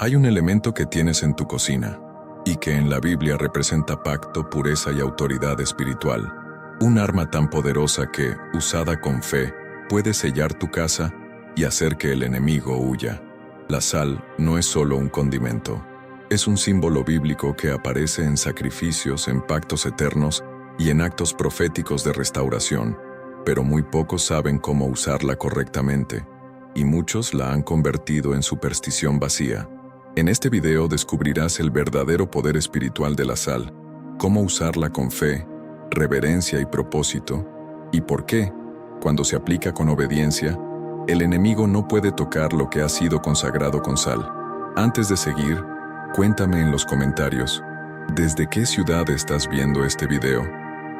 Hay un elemento que tienes en tu cocina y que en la Biblia representa pacto, pureza y autoridad espiritual. Un arma tan poderosa que, usada con fe, puede sellar tu casa y hacer que el enemigo huya. La sal no es solo un condimento. Es un símbolo bíblico que aparece en sacrificios, en pactos eternos y en actos proféticos de restauración, pero muy pocos saben cómo usarla correctamente, y muchos la han convertido en superstición vacía. En este video descubrirás el verdadero poder espiritual de la sal, cómo usarla con fe, reverencia y propósito, y por qué, cuando se aplica con obediencia, el enemigo no puede tocar lo que ha sido consagrado con sal. Antes de seguir, cuéntame en los comentarios, ¿desde qué ciudad estás viendo este video?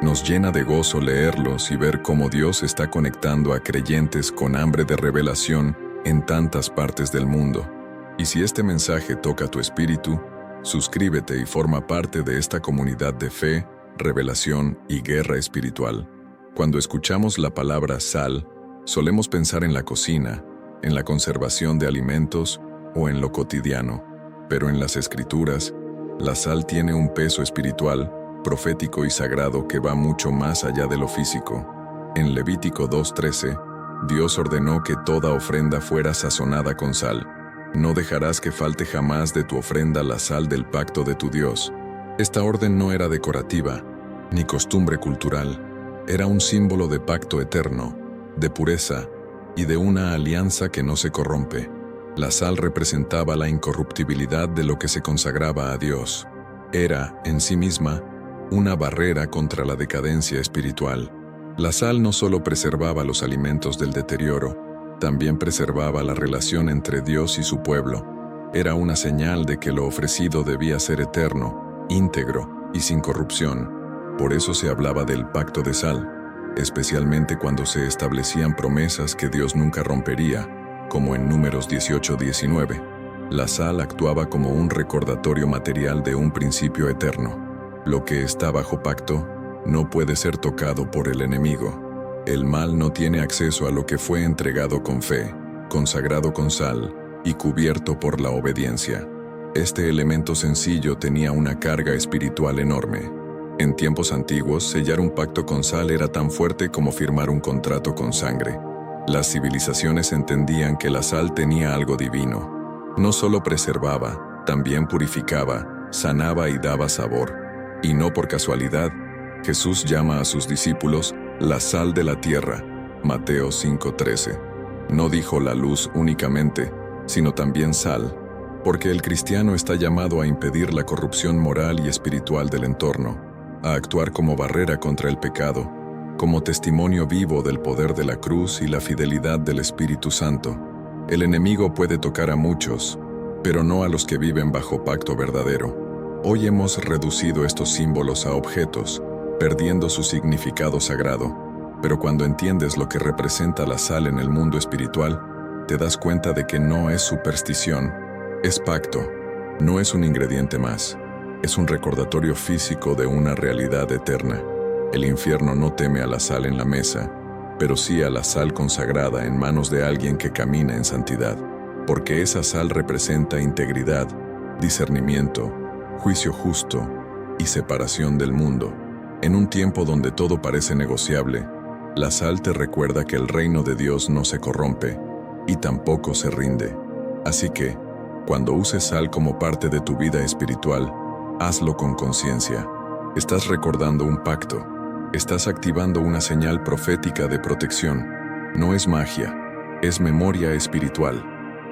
Nos llena de gozo leerlos y ver cómo Dios está conectando a creyentes con hambre de revelación en tantas partes del mundo. Y si este mensaje toca tu espíritu, suscríbete y forma parte de esta comunidad de fe, revelación y guerra espiritual. Cuando escuchamos la palabra sal, solemos pensar en la cocina, en la conservación de alimentos o en lo cotidiano. Pero en las Escrituras, la sal tiene un peso espiritual, profético y sagrado que va mucho más allá de lo físico. En Levítico 2:13, Dios ordenó que toda ofrenda fuera sazonada con sal. No dejarás que falte jamás de tu ofrenda la sal del pacto de tu Dios. Esta orden no era decorativa, ni costumbre cultural. Era un símbolo de pacto eterno, de pureza y de una alianza que no se corrompe. La sal representaba la incorruptibilidad de lo que se consagraba a Dios. Era, en sí misma, una barrera contra la decadencia espiritual. La sal no solo preservaba los alimentos del deterioro, también preservaba la relación entre Dios y su pueblo. Era una señal de que lo ofrecido debía ser eterno, íntegro y sin corrupción. Por eso se hablaba del pacto de sal, especialmente cuando se establecían promesas que Dios nunca rompería, como en Números 18:19. La sal actuaba como un recordatorio material de un principio eterno. Lo que está bajo pacto no puede ser tocado por el enemigo. El mal no tiene acceso a lo que fue entregado con fe, consagrado con sal y cubierto por la obediencia. Este elemento sencillo tenía una carga espiritual enorme. En tiempos antiguos, sellar un pacto con sal era tan fuerte como firmar un contrato con sangre. Las civilizaciones entendían que la sal tenía algo divino. No solo preservaba, también purificaba, sanaba y daba sabor. Y no por casualidad, Jesús llama a sus discípulos la sal de la tierra, Mateo 5:13. No dijo la luz únicamente, sino también sal, porque el cristiano está llamado a impedir la corrupción moral y espiritual del entorno, a actuar como barrera contra el pecado, como testimonio vivo del poder de la cruz y la fidelidad del Espíritu Santo. El enemigo puede tocar a muchos, pero no a los que viven bajo pacto verdadero. Hoy hemos reducido estos símbolos a objetos, perdiendo su significado sagrado, pero cuando entiendes lo que representa la sal en el mundo espiritual, te das cuenta de que no es superstición, es pacto, no es un ingrediente más, es un recordatorio físico de una realidad eterna. El infierno no teme a la sal en la mesa, pero sí a la sal consagrada en manos de alguien que camina en santidad, porque esa sal representa integridad, discernimiento, juicio justo y separación del mundo. En un tiempo donde todo parece negociable, la sal te recuerda que el reino de Dios no se corrompe y tampoco se rinde. Así que, cuando uses sal como parte de tu vida espiritual, hazlo con conciencia. Estás recordando un pacto, estás activando una señal profética de protección. No es magia, es memoria espiritual.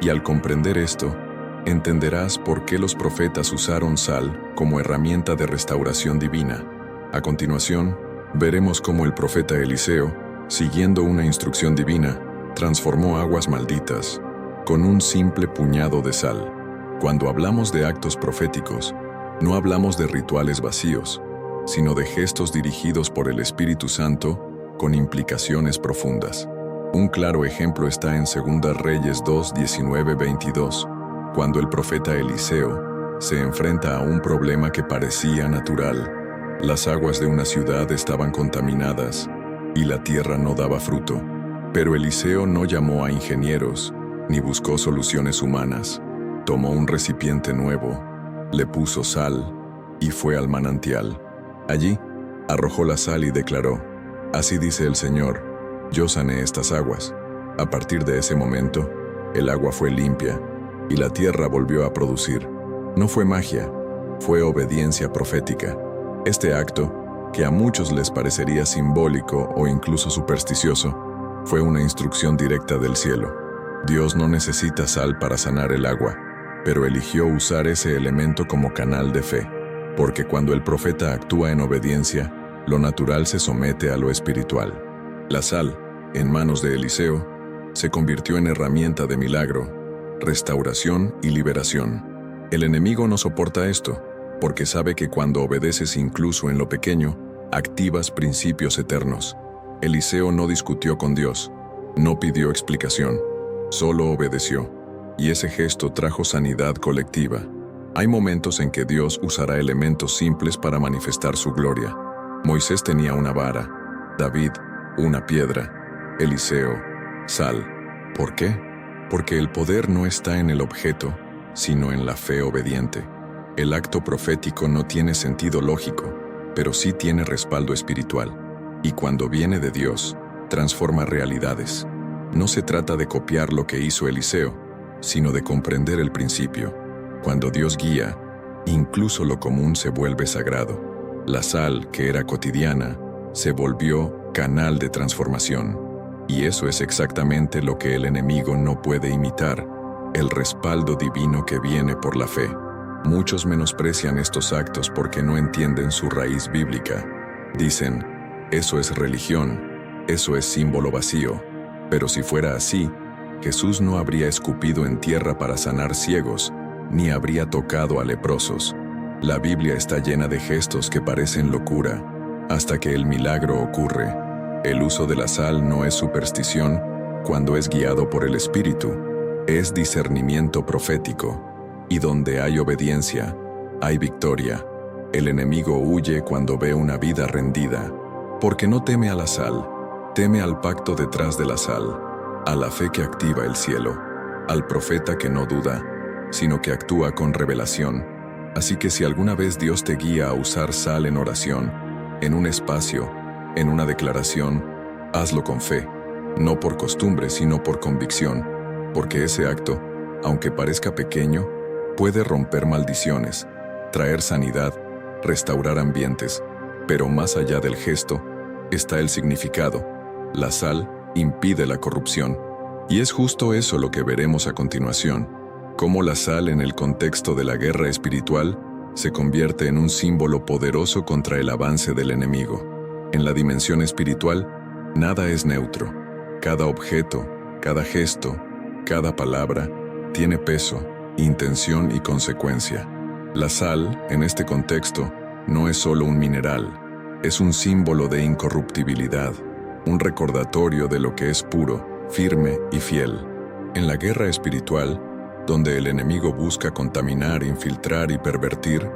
Y al comprender esto, entenderás por qué los profetas usaron sal como herramienta de restauración divina. A continuación, veremos cómo el profeta Eliseo, siguiendo una instrucción divina, transformó aguas malditas con un simple puñado de sal. Cuando hablamos de actos proféticos, no hablamos de rituales vacíos, sino de gestos dirigidos por el Espíritu Santo con implicaciones profundas. Un claro ejemplo está en 2 Reyes 2:19-22, cuando el profeta Eliseo se enfrenta a un problema que parecía natural. Las aguas de una ciudad estaban contaminadas y la tierra no daba fruto. Pero Eliseo no llamó a ingenieros ni buscó soluciones humanas. Tomó un recipiente nuevo, le puso sal y fue al manantial. Allí arrojó la sal y declaró: «Así dice el Señor, yo sané estas aguas». A partir de ese momento, el agua fue limpia y la tierra volvió a producir. No fue magia, fue obediencia profética. Este acto, que a muchos les parecería simbólico o incluso supersticioso, fue una instrucción directa del cielo. Dios no necesita sal para sanar el agua, pero eligió usar ese elemento como canal de fe, porque cuando el profeta actúa en obediencia, lo natural se somete a lo espiritual. La sal, en manos de Eliseo, se convirtió en herramienta de milagro, restauración y liberación. El enemigo no soporta esto, porque sabe que cuando obedeces incluso en lo pequeño, activas principios eternos. Eliseo no discutió con Dios, no pidió explicación, solo obedeció, y ese gesto trajo sanidad colectiva. Hay momentos en que Dios usará elementos simples para manifestar su gloria. Moisés tenía una vara, David, una piedra, Eliseo, sal. ¿Por qué? Porque el poder no está en el objeto, sino en la fe obediente. El acto profético no tiene sentido lógico, pero sí tiene respaldo espiritual. Y cuando viene de Dios, transforma realidades. No se trata de copiar lo que hizo Eliseo, sino de comprender el principio. Cuando Dios guía, incluso lo común se vuelve sagrado. La sal, que era cotidiana, se volvió canal de transformación. Y eso es exactamente lo que el enemigo no puede imitar, el respaldo divino que viene por la fe. Muchos menosprecian estos actos porque no entienden su raíz bíblica. Dicen: eso es religión, eso es símbolo vacío. Pero si fuera así, Jesús no habría escupido en tierra para sanar ciegos, ni habría tocado a leprosos. La Biblia está llena de gestos que parecen locura, hasta que el milagro ocurre. El uso de la sal no es superstición cuando es guiado por el Espíritu, es discernimiento profético. Y donde hay obediencia, hay victoria. El enemigo huye cuando ve una vida rendida, porque no teme a la sal, teme al pacto detrás de la sal, a la fe que activa el cielo, al profeta que no duda, sino que actúa con revelación. Así que si alguna vez Dios te guía a usar sal en oración, en un espacio, en una declaración, hazlo con fe, no por costumbre, sino por convicción, porque ese acto, aunque parezca pequeño, puede romper maldiciones, traer sanidad, restaurar ambientes, pero más allá del gesto está el significado. La sal impide la corrupción, y es justo eso lo que veremos a continuación, cómo la sal en el contexto de la guerra espiritual se convierte en un símbolo poderoso contra el avance del enemigo. En la dimensión espiritual, nada es neutro. Cada objeto, cada gesto, cada palabra tiene peso, intención y consecuencia. La sal, en este contexto, no es solo un mineral, es un símbolo de incorruptibilidad, un recordatorio de lo que es puro, firme y fiel. En la guerra espiritual, donde el enemigo busca contaminar, infiltrar y pervertir,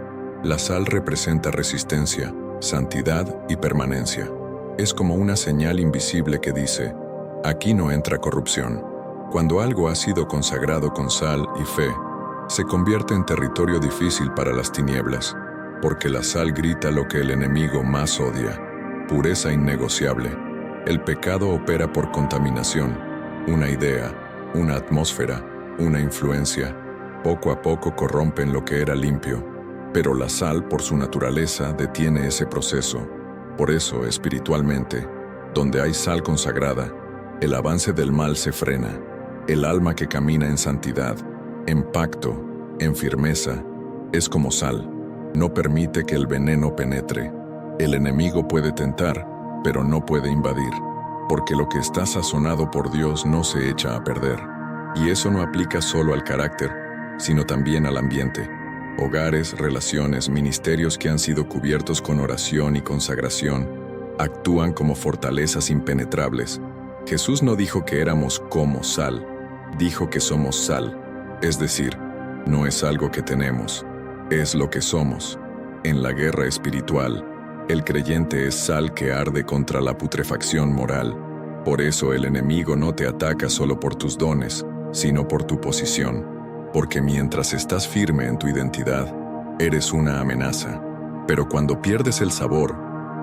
la sal representa resistencia, santidad y permanencia. Es como una señal invisible que dice: aquí no entra corrupción. Cuando algo ha sido consagrado con sal y fe, se convierte en territorio difícil para las tinieblas, porque la sal grita lo que el enemigo más odia: pureza innegociable. El pecado opera por contaminación, una idea, una atmósfera, una influencia. Poco a poco corrompen lo que era limpio, pero la sal, por su naturaleza, detiene ese proceso. Por eso, espiritualmente, donde hay sal consagrada, el avance del mal se frena. El alma que camina en santidad, en pacto, en firmeza, es como sal. No permite que el veneno penetre. El enemigo puede tentar, pero no puede invadir, porque lo que está sazonado por Dios no se echa a perder. Y eso no aplica solo al carácter, sino también al ambiente. Hogares, relaciones, ministerios que han sido cubiertos con oración y consagración, actúan como fortalezas impenetrables. Jesús no dijo que éramos como sal, dijo que somos sal, es decir, no es algo que tenemos, es lo que somos. En la guerra espiritual, el creyente es sal que arde contra la putrefacción moral. Por eso el enemigo no te ataca solo por tus dones, sino por tu posición. porque mientras estás firme en tu identidad, eres una amenaza. Pero cuando pierdes el sabor,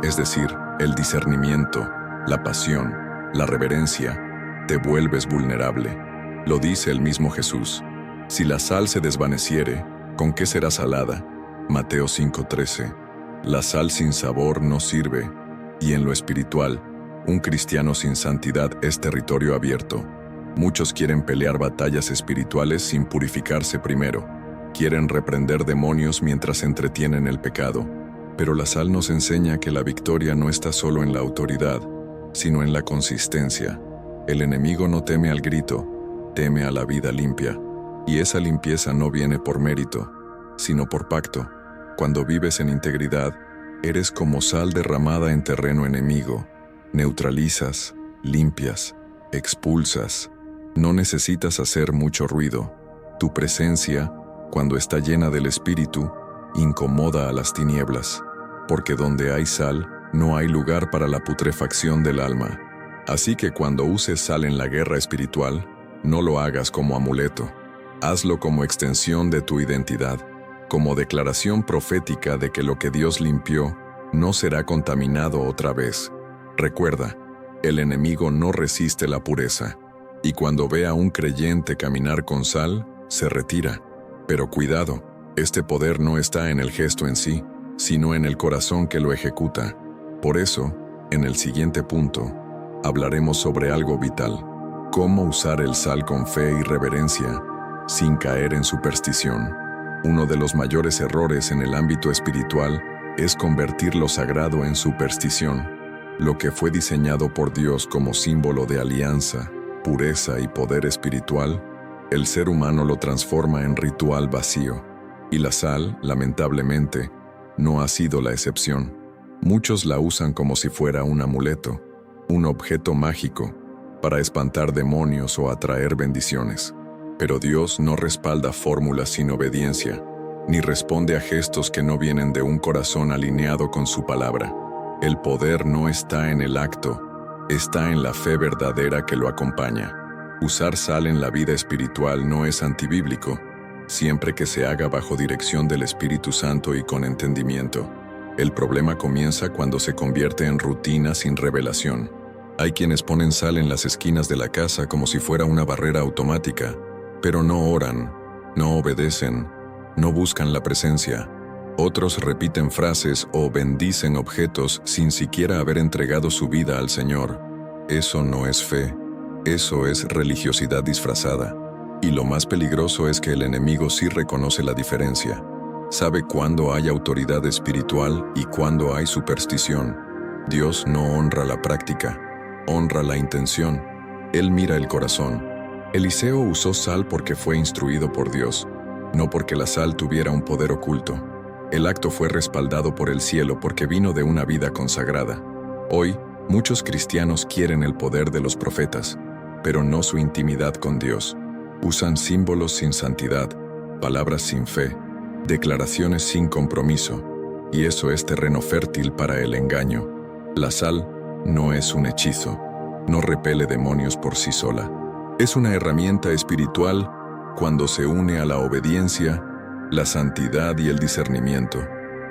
es decir, el discernimiento, la pasión, la reverencia, te vuelves vulnerable. Lo dice el mismo Jesús. Si la sal se desvaneciere, ¿con qué será salada? Mateo 5:13. La sal sin sabor no sirve, y en lo espiritual, un cristiano sin santidad es territorio abierto. Muchos quieren pelear batallas espirituales sin purificarse primero. Quieren reprender demonios mientras entretienen el pecado. Pero la sal nos enseña que la victoria no está solo en la autoridad, sino en la consistencia. El enemigo no teme al grito, teme a la vida limpia. Y esa limpieza no viene por mérito, sino por pacto. Cuando vives en integridad, eres como sal derramada en terreno enemigo. Neutralizas, limpias, expulsas. No necesitas hacer mucho ruido. Tu presencia, cuando está llena del Espíritu, incomoda a las tinieblas, porque donde hay sal, no hay lugar para la putrefacción del alma. Así que cuando uses sal en la guerra espiritual, no lo hagas como amuleto. Hazlo como extensión de tu identidad, como declaración profética de que lo que Dios limpió no será contaminado otra vez. Recuerda, el enemigo no resiste la pureza, y cuando ve a un creyente caminar con sal, se retira. Pero cuidado, este poder no está en el gesto en sí, sino en el corazón que lo ejecuta. Por eso, en el siguiente punto, hablaremos sobre algo vital: cómo usar el sal con fe y reverencia, sin caer en superstición. Uno de los mayores errores en el ámbito espiritual es convertir lo sagrado en superstición. Lo que fue diseñado por Dios como símbolo de alianza, pureza y poder espiritual, el ser humano lo transforma en ritual vacío. Y la sal, lamentablemente, no ha sido la excepción. Muchos la usan como si fuera un amuleto, un objeto mágico, para espantar demonios o atraer bendiciones. Pero Dios no respalda fórmulas sin obediencia, ni responde a gestos que no vienen de un corazón alineado con su palabra. El poder no está en el acto, está en la fe verdadera que lo acompaña. Usar sal en la vida espiritual no es antibíblico, siempre que se haga bajo dirección del Espíritu Santo y con entendimiento. El problema comienza cuando se convierte en rutina sin revelación. Hay quienes ponen sal en las esquinas de la casa como si fuera una barrera automática, pero no oran, no obedecen, no buscan la presencia. Otros repiten frases o bendicen objetos sin siquiera haber entregado su vida al Señor. Eso no es fe, eso es religiosidad disfrazada. Y lo más peligroso es que el enemigo sí reconoce la diferencia. Sabe cuándo hay autoridad espiritual y cuándo hay superstición. Dios no honra la práctica, honra la intención. Él mira el corazón. Eliseo usó sal porque fue instruido por Dios, no porque la sal tuviera un poder oculto. El acto fue respaldado por el cielo porque vino de una vida consagrada. Hoy, muchos cristianos quieren el poder de los profetas, pero no su intimidad con Dios. Usan símbolos sin santidad, palabras sin fe, declaraciones sin compromiso, y eso es terreno fértil para el engaño. La sal no es un hechizo, no repele demonios por sí sola. Es una herramienta espiritual cuando se une a la obediencia, la santidad y el discernimiento.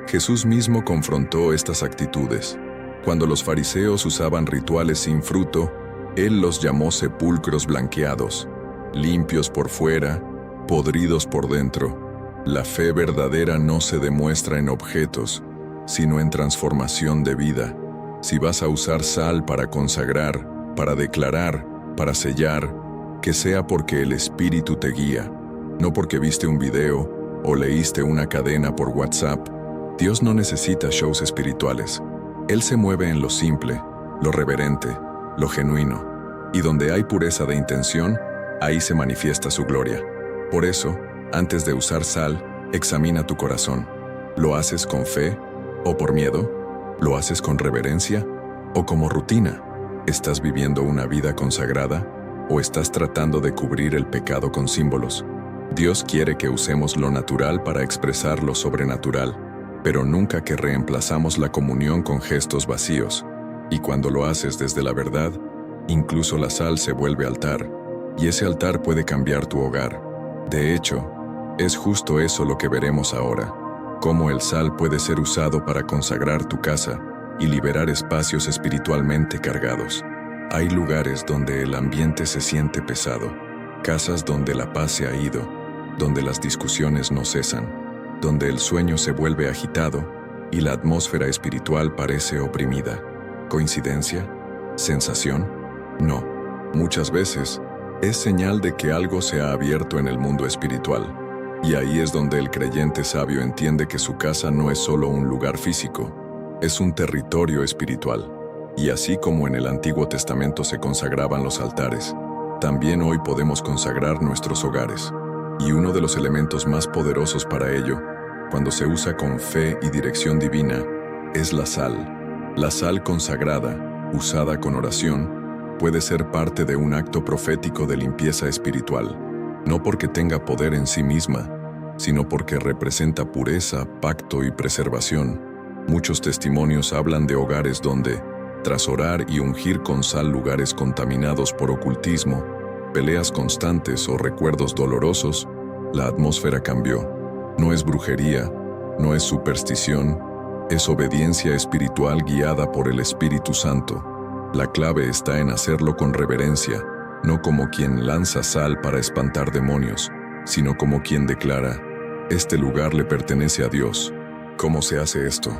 Jesús mismo confrontó estas actitudes. Cuando los fariseos usaban rituales sin fruto, Él los llamó sepulcros blanqueados, limpios por fuera, podridos por dentro. La fe verdadera no se demuestra en objetos, sino en transformación de vida. Si vas a usar sal para consagrar, para declarar, para sellar, que sea porque el Espíritu te guía, no porque viste un video o leíste una cadena por WhatsApp. Dios no necesita shows espirituales. Él se mueve en lo simple, lo reverente, lo genuino. Y donde hay pureza de intención, ahí se manifiesta su gloria. Por eso, antes de usar sal, examina tu corazón. ¿Lo haces con fe o por miedo? ¿Lo haces con reverencia o como rutina? ¿Estás viviendo una vida consagrada o estás tratando de cubrir el pecado con símbolos? Dios quiere que usemos lo natural para expresar lo sobrenatural, pero nunca que reemplazamos la comunión con gestos vacíos. Y cuando lo haces desde la verdad, incluso la sal se vuelve altar, y ese altar puede cambiar tu hogar. De hecho, es justo eso lo que veremos ahora, cómo el sal puede ser usado para consagrar tu casa y liberar espacios espiritualmente cargados. Hay lugares donde el ambiente se siente pesado, casas donde la paz se ha ido, donde las discusiones no cesan, donde el sueño se vuelve agitado y la atmósfera espiritual parece oprimida. ¿Coincidencia? ¿Sensación? No. Muchas veces es señal de que algo se ha abierto en el mundo espiritual. Y ahí es donde el creyente sabio entiende que su casa no es solo un lugar físico, es un territorio espiritual. Y así como en el Antiguo Testamento se consagraban los altares, también hoy podemos consagrar nuestros hogares. Y uno de los elementos más poderosos para ello, cuando se usa con fe y dirección divina, es la sal. La sal consagrada, usada con oración, puede ser parte de un acto profético de limpieza espiritual, no porque tenga poder en sí misma, sino porque representa pureza, pacto y preservación. Muchos testimonios hablan de hogares donde, tras orar y ungir con sal lugares contaminados por ocultismo, peleas constantes o recuerdos dolorosos, la atmósfera cambió. No es brujería, no es superstición, es obediencia espiritual guiada por el Espíritu Santo. La clave está en hacerlo con reverencia, no como quien lanza sal para espantar demonios, sino como quien declara, este lugar le pertenece a Dios. ¿Cómo se hace esto?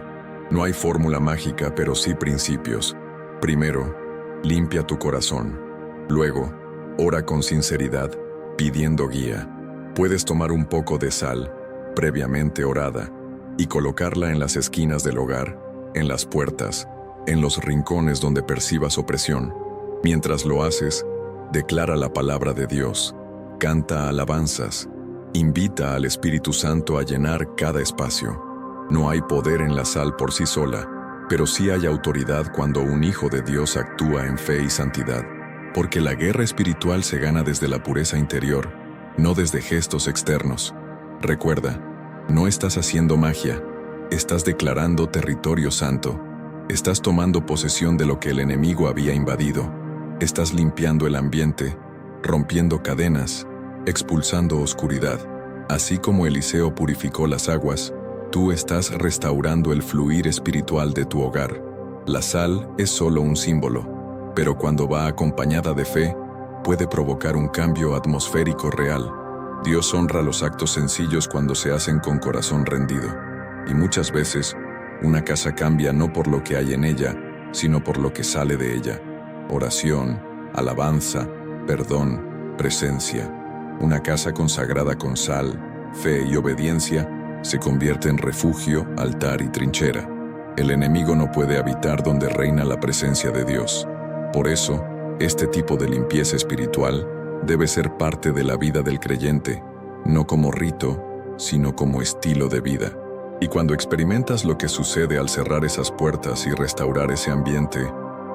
No hay fórmula mágica, pero sí principios. Primero, limpia tu corazón. Luego, ora con sinceridad, pidiendo guía. Puedes tomar un poco de sal, previamente orada, y colocarla en las esquinas del hogar, en las puertas, en los rincones donde percibas opresión. Mientras lo haces, declara la palabra de Dios, canta alabanzas, invita al Espíritu Santo a llenar cada espacio. No hay poder en la sal por sí sola, pero sí hay autoridad cuando un hijo de Dios actúa en fe y santidad, porque la guerra espiritual se gana desde la pureza interior, no desde gestos externos. Recuerda, no estás haciendo magia, estás declarando territorio santo, estás tomando posesión de lo que el enemigo había invadido, estás limpiando el ambiente, rompiendo cadenas, expulsando oscuridad. Así como Eliseo purificó las aguas, tú estás restaurando el fluir espiritual de tu hogar. La sal es solo un símbolo, pero cuando va acompañada de fe, puede provocar un cambio atmosférico real. Dios honra los actos sencillos cuando se hacen con corazón rendido. Y muchas veces, una casa cambia no por lo que hay en ella, sino por lo que sale de ella. Oración, alabanza, perdón, presencia. Una casa consagrada con sal, fe y obediencia se convierte en refugio, altar y trinchera. El enemigo no puede habitar donde reina la presencia de Dios. Por eso, este tipo de limpieza espiritual debe ser parte de la vida del creyente, no como rito, sino como estilo de vida. Y cuando experimentas lo que sucede al cerrar esas puertas y restaurar ese ambiente,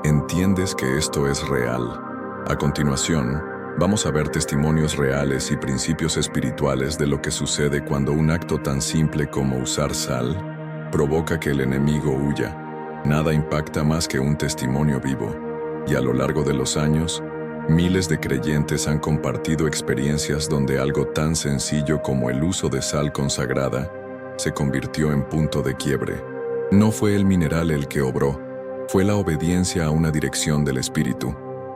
entiendes que esto es real. A continuación, vamos a ver testimonios reales y principios espirituales de lo que sucede cuando un acto tan simple como usar sal provoca que el enemigo huya. Nada impacta más que un testimonio vivo, y a lo largo de los años, miles de creyentes han compartido experiencias donde algo tan sencillo como el uso de sal consagrada se convirtió en punto de quiebre. No fue el mineral el que obró, fue la obediencia a una dirección del Espíritu.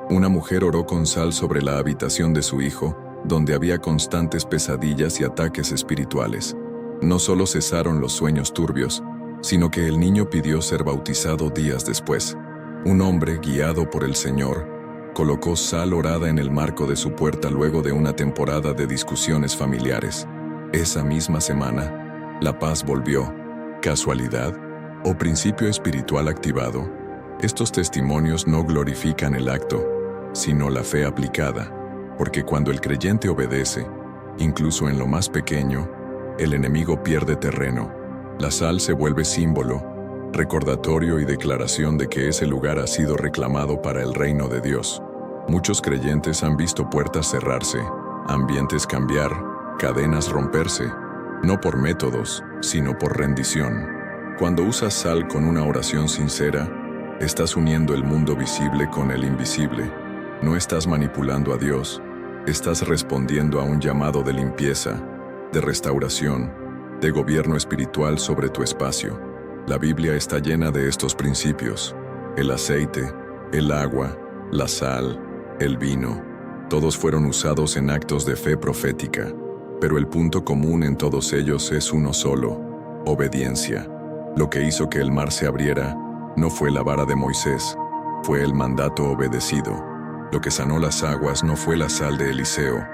Una mujer oró con sal sobre la habitación de su hijo, donde había constantes pesadillas y ataques espirituales. No solo cesaron los sueños turbios, sino que el niño pidió ser bautizado días después. Un hombre, guiado por el Señor, colocó sal orada en el marco de su puerta luego de una temporada de discusiones familiares. Esa misma semana, la paz volvió. ¿Casualidad? ¿O principio espiritual activado? Estos testimonios no glorifican el acto, sino la fe aplicada, porque cuando el creyente obedece, incluso en lo más pequeño, el enemigo pierde terreno. La sal se vuelve símbolo, recordatorio y declaración de que ese lugar ha sido reclamado para el reino de Dios. Muchos creyentes han visto puertas cerrarse, ambientes cambiar, cadenas romperse, no por métodos, sino por rendición. Cuando usas sal con una oración sincera, estás uniendo el mundo visible con el invisible. No estás manipulando a Dios, Estás respondiendo a un llamado de limpieza, de restauración, de gobierno espiritual sobre tu espacio. La Biblia está llena de estos principios. El aceite, el agua, la sal, el vino, todos fueron usados en actos de fe profética, pero el punto común en todos ellos es uno solo: obediencia. Lo que hizo que el mar se abriera no fue la vara de Moisés, fue el mandato obedecido. Lo que sanó las aguas no fue la sal de Eliseo,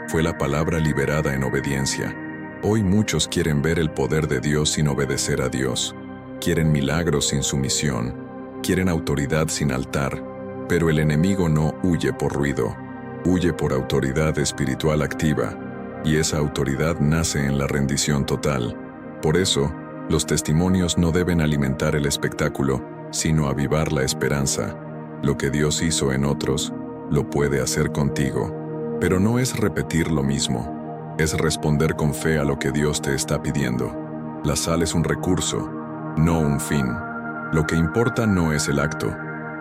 fue la palabra liberada en obediencia. Hoy muchos quieren ver el poder de Dios sin obedecer a Dios. Quieren milagros sin sumisión, quieren autoridad sin altar, pero el enemigo no huye por ruido, huye por autoridad espiritual activa, y esa autoridad nace en la rendición total. Por eso, los testimonios no deben alimentar el espectáculo, sino avivar la esperanza. Lo que Dios hizo en otros, lo puede hacer contigo, pero no es repetir lo mismo, es responder con fe a lo que Dios te está pidiendo. La sal es un recurso, no un fin. Lo que importa no es el acto,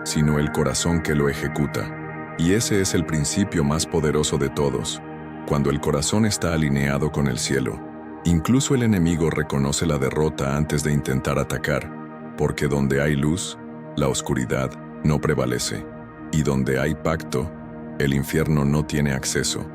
sino el corazón que lo ejecuta. Y ese es el principio más poderoso de todos. Cuando el corazón está alineado con el cielo, incluso el enemigo reconoce la derrota antes de intentar atacar, porque donde hay luz, la oscuridad no prevalece. Y donde hay pacto, el infierno no tiene acceso.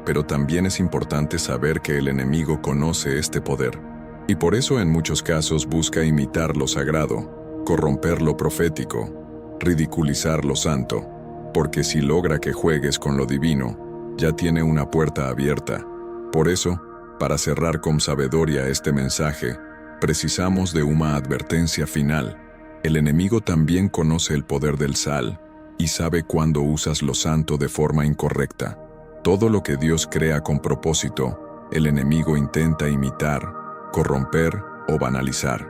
Pero también es importante saber que el enemigo conoce este poder, y por eso en muchos casos busca imitar lo sagrado, corromper lo profético, ridiculizar lo santo, porque si logra que juegues con lo divino, ya tiene una puerta abierta. Por eso, para cerrar con sabiduría este mensaje, precisamos de una advertencia final. El enemigo también conoce el poder del sal, y sabe cuándo usas lo santo de forma incorrecta. Todo lo que Dios crea con propósito, el enemigo intenta imitar, corromper o banalizar.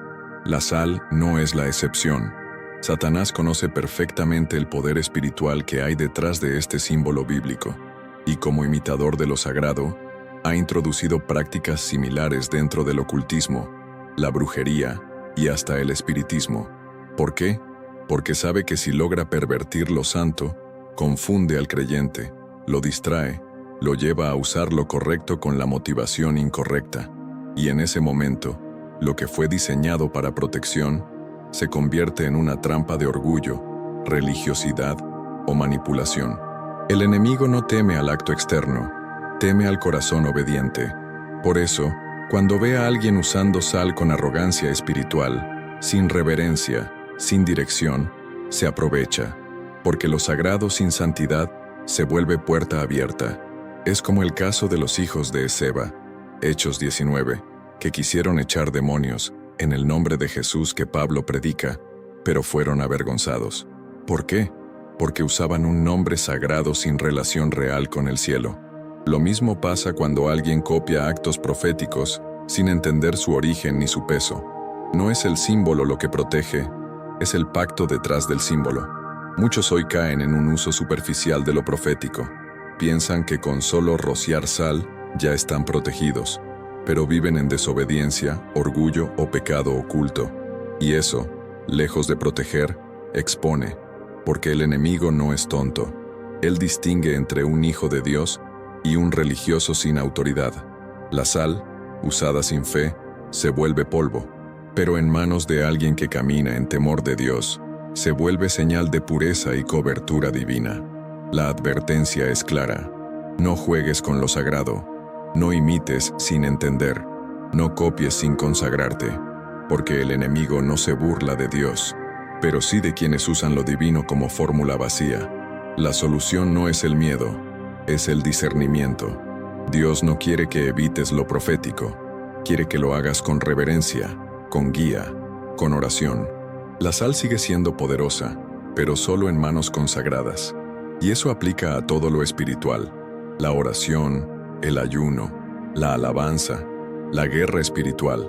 La sal no es la excepción. Satanás conoce perfectamente el poder espiritual que hay detrás de este símbolo bíblico, y como imitador de lo sagrado, ha introducido prácticas similares dentro del ocultismo, la brujería y hasta el espiritismo. ¿Por qué? Porque sabe que si logra pervertir lo santo, confunde al creyente, lo distrae, lo lleva a usar lo correcto con la motivación incorrecta. Y en ese momento, lo que fue diseñado para protección, se convierte en una trampa de orgullo, religiosidad o manipulación. El enemigo no teme al acto externo, teme al corazón obediente. Por eso, cuando ve a alguien usando sal con arrogancia espiritual, sin reverencia, sin dirección, se aprovecha, porque lo sagrado sin santidad se vuelve puerta abierta. Es como el caso de los hijos de Esceva, Hechos 19, que quisieron echar demonios en el nombre de Jesús que Pablo predica, pero fueron avergonzados. ¿Por qué? Porque usaban un nombre sagrado sin relación real con el cielo. Lo mismo pasa cuando alguien copia actos proféticos sin entender su origen ni su peso. No es el símbolo lo que protege, es el pacto detrás del símbolo. Muchos hoy caen en un uso superficial de lo profético. Piensan que con solo rociar sal ya están protegidos, pero viven en desobediencia, orgullo o pecado oculto. Y eso, lejos de proteger, expone, porque el enemigo no es tonto. Él distingue entre un hijo de Dios y un religioso sin autoridad. La sal, usada sin fe, se vuelve polvo, pero en manos de alguien que camina en temor de Dios, se vuelve señal de pureza y cobertura divina. La advertencia es clara: no juegues con lo sagrado, no imites sin entender, no copies sin consagrarte, porque el enemigo no se burla de Dios, pero sí de quienes usan lo divino como fórmula vacía. La solución no es el miedo, es el discernimiento. Dios no quiere que evites lo profético, quiere que lo hagas con reverencia, con guía, con oración. La sal sigue siendo poderosa, pero solo en manos consagradas. Y eso aplica a todo lo espiritual: la oración, el ayuno, la alabanza, la guerra espiritual.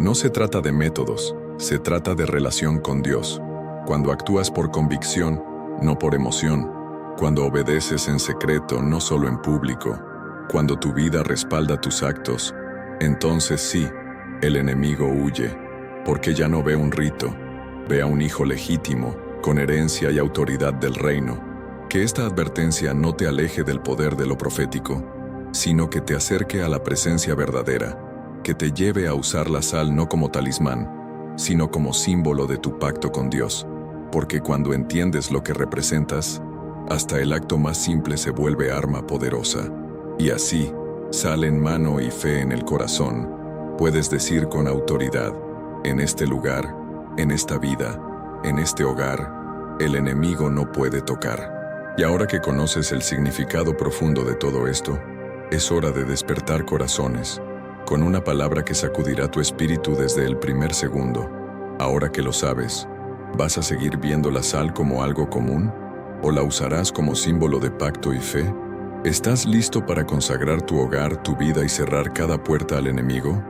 No se trata de métodos, se trata de relación con Dios. Cuando actúas por convicción, no por emoción. Cuando obedeces en secreto, no solo en público. Cuando tu vida respalda tus actos, entonces sí, el enemigo huye, porque ya no ve un rito, ve a un hijo legítimo, con herencia y autoridad del reino. Que esta advertencia no te aleje del poder de lo profético, sino que te acerque a la presencia verdadera, que te lleve a usar la sal no como talismán, sino como símbolo de tu pacto con Dios, porque cuando entiendes lo que representas, hasta el acto más simple se vuelve arma poderosa. Y así, sal en mano y fe en el corazón, puedes decir con autoridad: en este lugar, en esta vida, en este hogar, el enemigo no puede tocar. Y ahora que conoces el significado profundo de todo esto, es hora de despertar corazones, con una palabra que sacudirá tu espíritu desde el primer segundo. Ahora que lo sabes, ¿vas a seguir viendo la sal como algo común? ¿O la usarás como símbolo de pacto y fe? ¿Estás listo para consagrar tu hogar, tu vida y cerrar cada puerta al enemigo?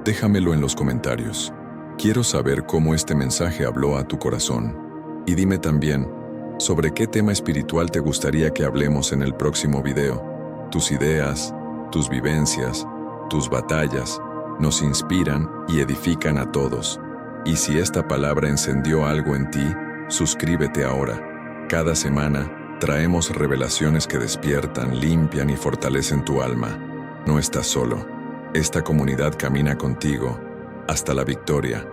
Déjamelo en los comentarios. Quiero saber cómo este mensaje habló a tu corazón. Y dime también, ¿sobre qué tema espiritual te gustaría que hablemos en el próximo video? Tus ideas, tus vivencias, tus batallas nos inspiran y edifican a todos. Y si esta palabra encendió algo en ti, suscríbete ahora. Cada semana traemos revelaciones que despiertan, limpian y fortalecen tu alma. No estás solo. Esta comunidad camina contigo hasta la victoria.